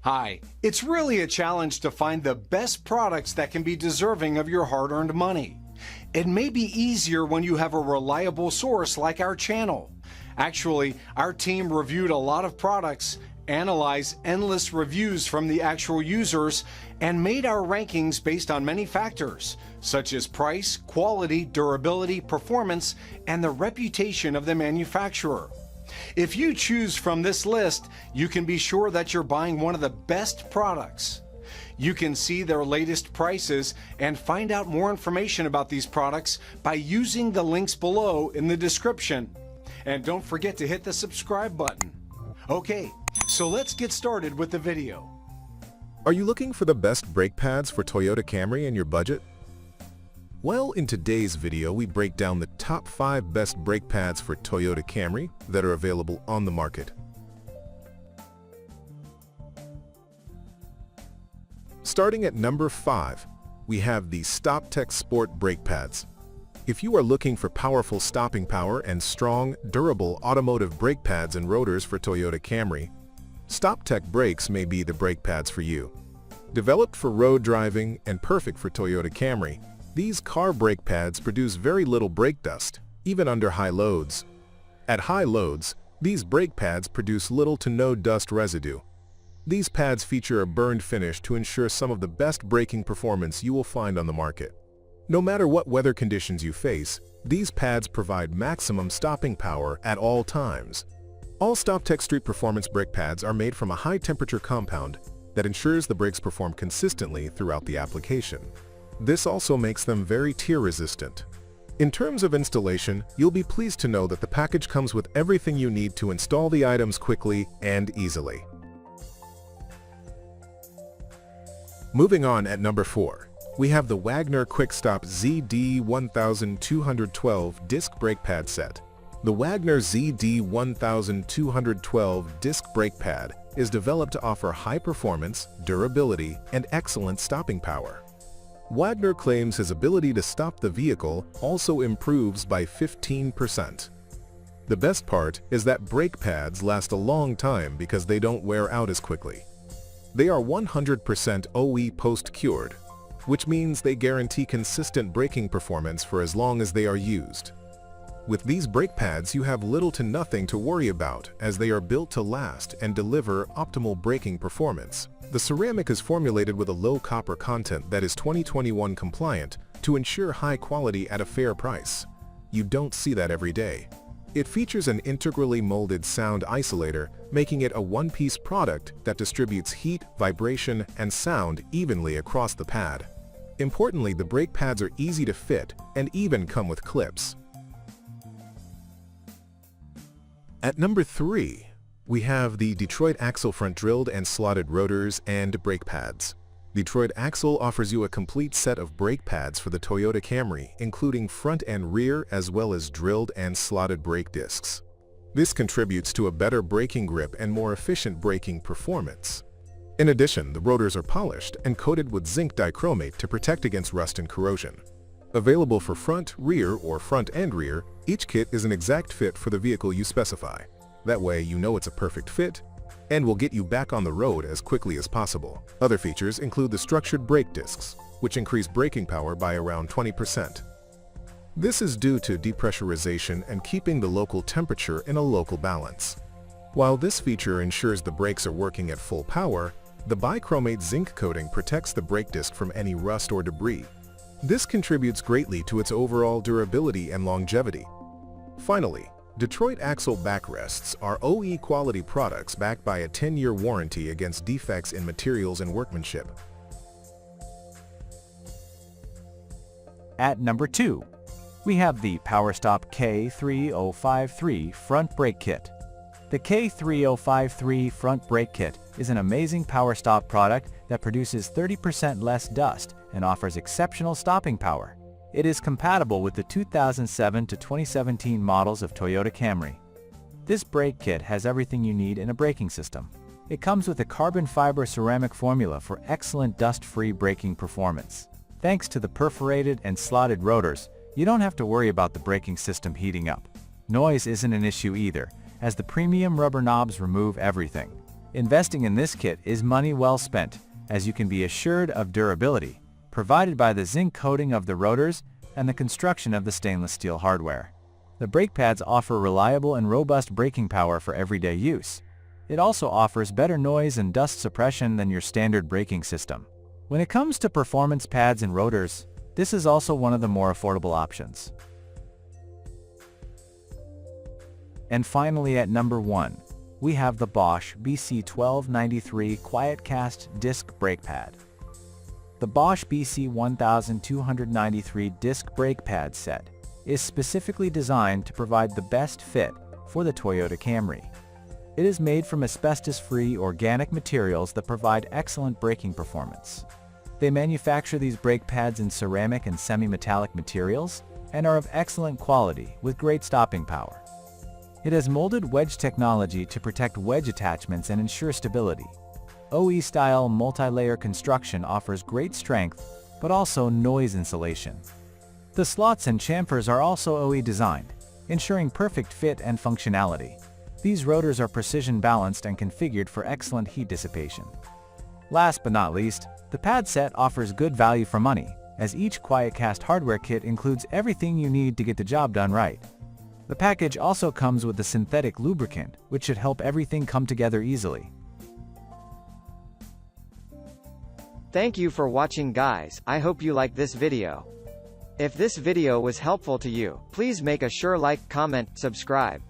Hi, it's really a challenge to find the best products that can be deserving of your hard-earned money. It may be easier when you have a reliable source like our channel. Actually, our team reviewed a lot of products, analyzed endless reviews from the actual users, and made our rankings based on many factors, such as price, quality, durability, performance, and the reputation of the manufacturer. If you choose from this list, you can be sure that you're buying one of the best products. You can see their latest prices and find out more information about these products by using the links below in the description. And don't forget to hit the subscribe button. Okay, so let's get started with the video. Are you looking for the best brake pads for Toyota Camry in your budget? Well, in today's video, we break down the top 5 best brake pads for Toyota Camry that are available on the market. Starting at number 5, we have the StopTech Sport brake pads. If you are looking for powerful stopping power and strong, durable automotive brake pads and rotors for Toyota Camry, StopTech brakes may be the brake pads for you. Developed for road driving and perfect for Toyota Camry, these car brake pads produce very little brake dust, even under high loads. At high loads, these brake pads produce little to no dust residue. These pads feature a burned finish to ensure some of the best braking performance you will find on the market. No matter what weather conditions you face, these pads provide maximum stopping power at all times. All StopTech Street Performance brake pads are made from a high-temperature compound that ensures the brakes perform consistently throughout the application. This also makes them very tear-resistant. In terms of installation, you'll be pleased to know that the package comes with everything you need to install the items quickly and easily. Moving on at number 4, we have the Wagner QuickStop ZD1212 Disc Brake Pad Set. The Wagner ZD1212 Disc Brake Pad is developed to offer high performance, durability, and excellent stopping power. Wagner claims his ability to stop the vehicle also improves by 15%. The best part is that brake pads last a long time because they don't wear out as quickly. They are 100% OE post-cured, which means they guarantee consistent braking performance for as long as they are used. With these brake pads, you have little to nothing to worry about as they are built to last and deliver optimal braking performance. The ceramic is formulated with a low copper content that is 2021 compliant to ensure high quality at a fair price. You don't see that every day. It features an integrally molded sound isolator, making it a one-piece product that distributes heat, vibration, and sound evenly across the pad. Importantly, the brake pads are easy to fit and even come with clips. At number 3, we have the Detroit Axle front drilled and slotted rotors and brake pads. Detroit Axle offers you a complete set of brake pads for the Toyota Camry, including front and rear as well as drilled and slotted brake discs. This contributes to a better braking grip and more efficient braking performance. In addition, the rotors are polished and coated with zinc dichromate to protect against rust and corrosion. Available for front, rear, or front and rear, each kit is an exact fit for the vehicle you specify. That way you know it's a perfect fit and will get you back on the road as quickly as possible. Other features include the structured brake discs, which increase braking power by around 20%. This is due to depressurization and keeping the local temperature in a local balance. While this feature ensures the brakes are working at full power, the bichromate zinc coating protects the brake disc from any rust or debris. This contributes greatly to its overall durability and longevity. Finally, Detroit Axle backrests are OE quality products backed by a 10-year warranty against defects in materials and workmanship. At number 2, we have the Stop K3053 Front Brake Kit. The K3053 Front Brake Kit is an amazing power stop product that produces 30% less dust and offers exceptional stopping power. It is compatible with the 2007 to 2017 models of Toyota Camry. This brake kit has everything you need in a braking system. It comes with a carbon fiber ceramic formula for excellent dust-free braking performance. Thanks to the perforated and slotted rotors, you don't have to worry about the braking system heating up. Noise isn't an issue either, as the premium rubber knobs remove everything. Investing in this kit is money well spent, as you can be assured of durability, provided by the zinc coating of the rotors and the construction of the stainless steel hardware. The brake pads offer reliable and robust braking power for everyday use. It also offers better noise and dust suppression than your standard braking system. When it comes to performance pads and rotors, this is also one of the more affordable options. And finally, at number 1, we have the Bosch BC1293 QuietCast Disc Brake Pad. The Bosch BC1293 Disc Brake Pad set is specifically designed to provide the best fit for the Toyota Camry. It is made from asbestos-free organic materials that provide excellent braking performance. They manufacture these brake pads in ceramic and semi-metallic materials and are of excellent quality with great stopping power. It has molded wedge technology to protect wedge attachments and ensure stability. OE-style multi-layer construction offers great strength, but also noise insulation. The slots and chamfers are also OE designed, ensuring perfect fit and functionality. These rotors are precision balanced and configured for excellent heat dissipation. Last but not least, the pad set offers good value for money, as each QuietCast hardware kit includes everything you need to get the job done right. The package also comes with a synthetic lubricant, which should help everything come together easily. Thank you for watching, guys. I hope you liked this video. If this video was helpful to you, please make a sure like, comment, subscribe.